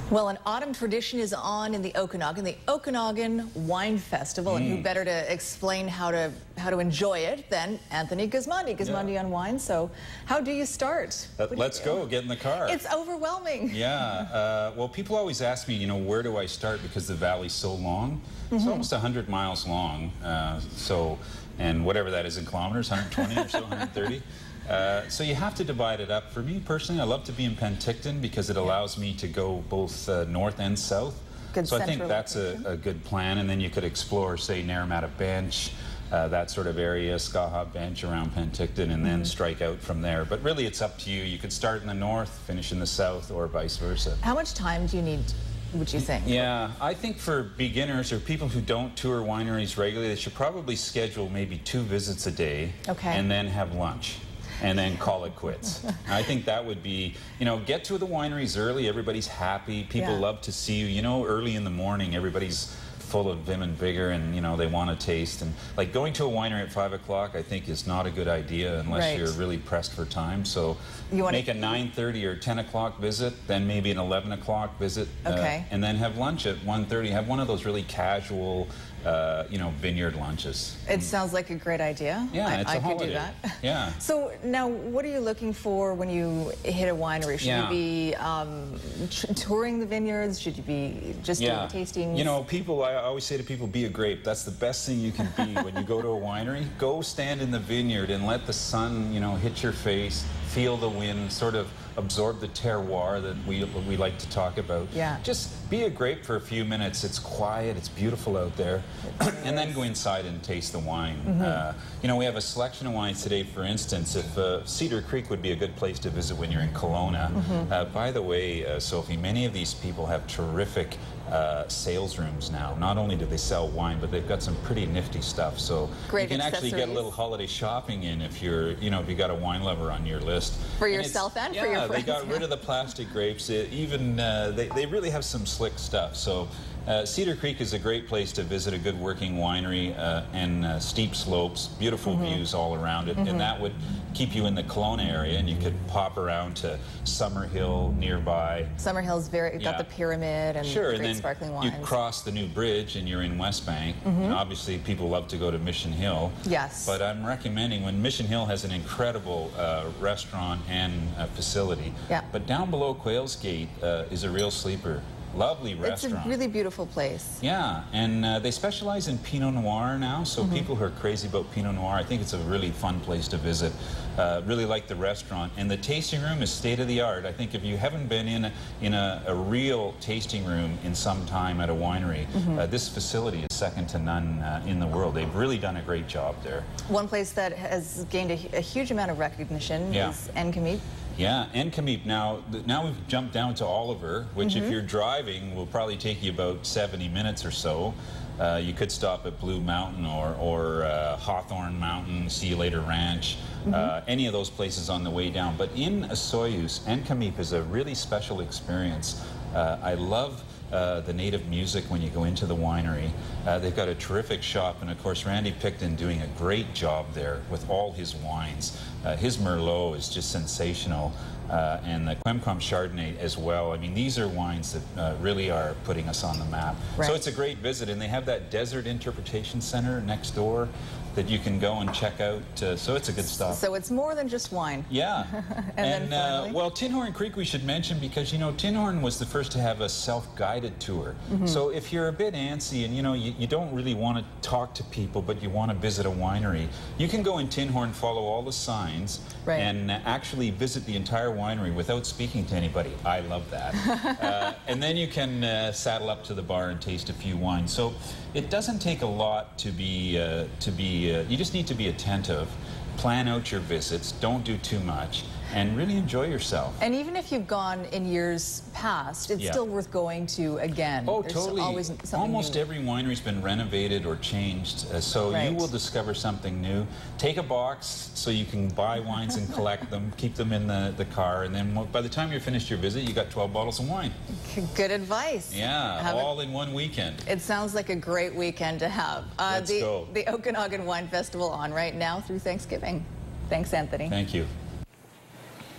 Well, an autumn tradition is on in the Okanagan Wine Festival, and who better to explain how to enjoy it than Anthony Gismondi on wine. So, how do you start? Let's go. Get in the car. It's overwhelming. Yeah. Well, people always ask me, where do I start because the valley's so long. It's almost 100 miles long. And whatever that is in kilometers, 120 or so, 130. So you have to divide it up. For me personally, I love to be in Penticton because it allows me to go both north and south. So I think that's a good plan. And then you could explore, say, Naramata Bench, that sort of area, Skaha Bench around Penticton, and then strike out from there. But really, it's up to you. You could start in the north, finish in the south, or vice versa. How much time do you need, would you think? Yeah, I think for beginners or people who don't tour wineries regularly, they should probably schedule maybe 2 visits a day, and then have lunch. And then call it quits. I think that would be, get to the wineries early. Everybody's happy. People love to see you. Early in the morning, everybody's full of vim and vigor, and they want to taste. And like going to a winery at 5 o'clock, I think is not a good idea unless you're really pressed for time. So make a 9:30 or 10 o'clock visit, then maybe an 11 o'clock visit, and then have lunch at 1:30. Have one of those really casual, vineyard lunches. It sounds like a great idea. Yeah, it's a holiday. I could do that. Yeah. So now, what are you looking for when you hit a winery? Should you be touring the vineyards? Should you be just doing the tastings? I always say to people, be a grape. That's the best thing you can be when you go to a winery. Go stand in the vineyard and let the sun, hit your face, feel the wind, sort of absorb the terroir that we like to talk about. Yeah. Just be a grape for a few minutes. It's quiet, it's beautiful out there. And then go inside and taste the wine. We have a selection of wines today. For instance, if Cedar Creek would be a good place to visit when you're in Kelowna. By the way, Sophie, many of these people have terrific sales rooms now. Not only do they sell wine, but they've got some pretty nifty stuff. So you can actually get a little holiday shopping in if you're, if you got a wine lover on your list. For yourself and for your friends. They got rid of the plastic grapes. They really have some slick stuff. So Cedar Creek is a great place to visit a good working winery, and steep slopes, beautiful views all around it, and that would keep you in the Kelowna area, and you could pop around to Summerhill nearby. Summerhill's got the pyramid and great and then sparkling wines. You cross the new bridge and you're in West Bank. And obviously people love to go to Mission Hill. Yes. But I'm recommending, when Mission Hill has an incredible restaurant and facility, but down below Quails Gate is a real sleeper. Lovely restaurant. It's a really beautiful place. Yeah, and they specialize in Pinot Noir now, so people who are crazy about Pinot Noir, I think it's a really fun place to visit. Really like the restaurant, and the tasting room is state-of-the-art. I think if you haven't been in a real tasting room in some time at a winery, this facility is second to none in the world. They've really done a great job there. One place that has gained a huge amount of recognition is Enkamip. Yeah, Enkamip. Now we've jumped down to Oliver, which if you're driving will probably take you about 70 minutes or so. You could stop at Blue Mountain or Hawthorne Mountain, See You Later Ranch, any of those places on the way down. But in Osoyoos, Enkamip is a really special experience. I love the native music when you go into the winery. They've got a terrific shop, and of course Randy Picton doing a great job there with all his wines. His Merlot is just sensational, and the Quemcom Chardonnay as well. I mean, these are wines that really are putting us on the map. So it's a great visit, and they have that Desert Interpretation Center next door that you can go and check out. So it's a good stop. So it's more than just wine. Yeah. and well, Tinhorn Creek we should mention because, Tinhorn was the first to have a self-guided tour. So if you're a bit antsy and, you don't really want to talk to people, but you want to visit a winery, you can go in Tinhorn, follow all the signs, and actually visit the entire winery without speaking to anybody. I love that. And then you can saddle up to the bar and taste a few wines. So it doesn't take a lot to be you just need to be attentive, plan out your visits, don't do too much, and really enjoy yourself. And even if you've gone in years past, it's still worth going to again. Oh, There's totally. Always something Almost new. Every winery's been renovated or changed, so you will discover something new. Take a box so you can buy wines and collect them, keep them in the car, and then by the time you're finished your visit, you got 12 bottles of wine. Good advice. Yeah, all in one weekend. It sounds like a great weekend to have. Let's go. The Okanagan Wine Festival on right now through Thanksgiving. Thanks, Anthony. Thank you.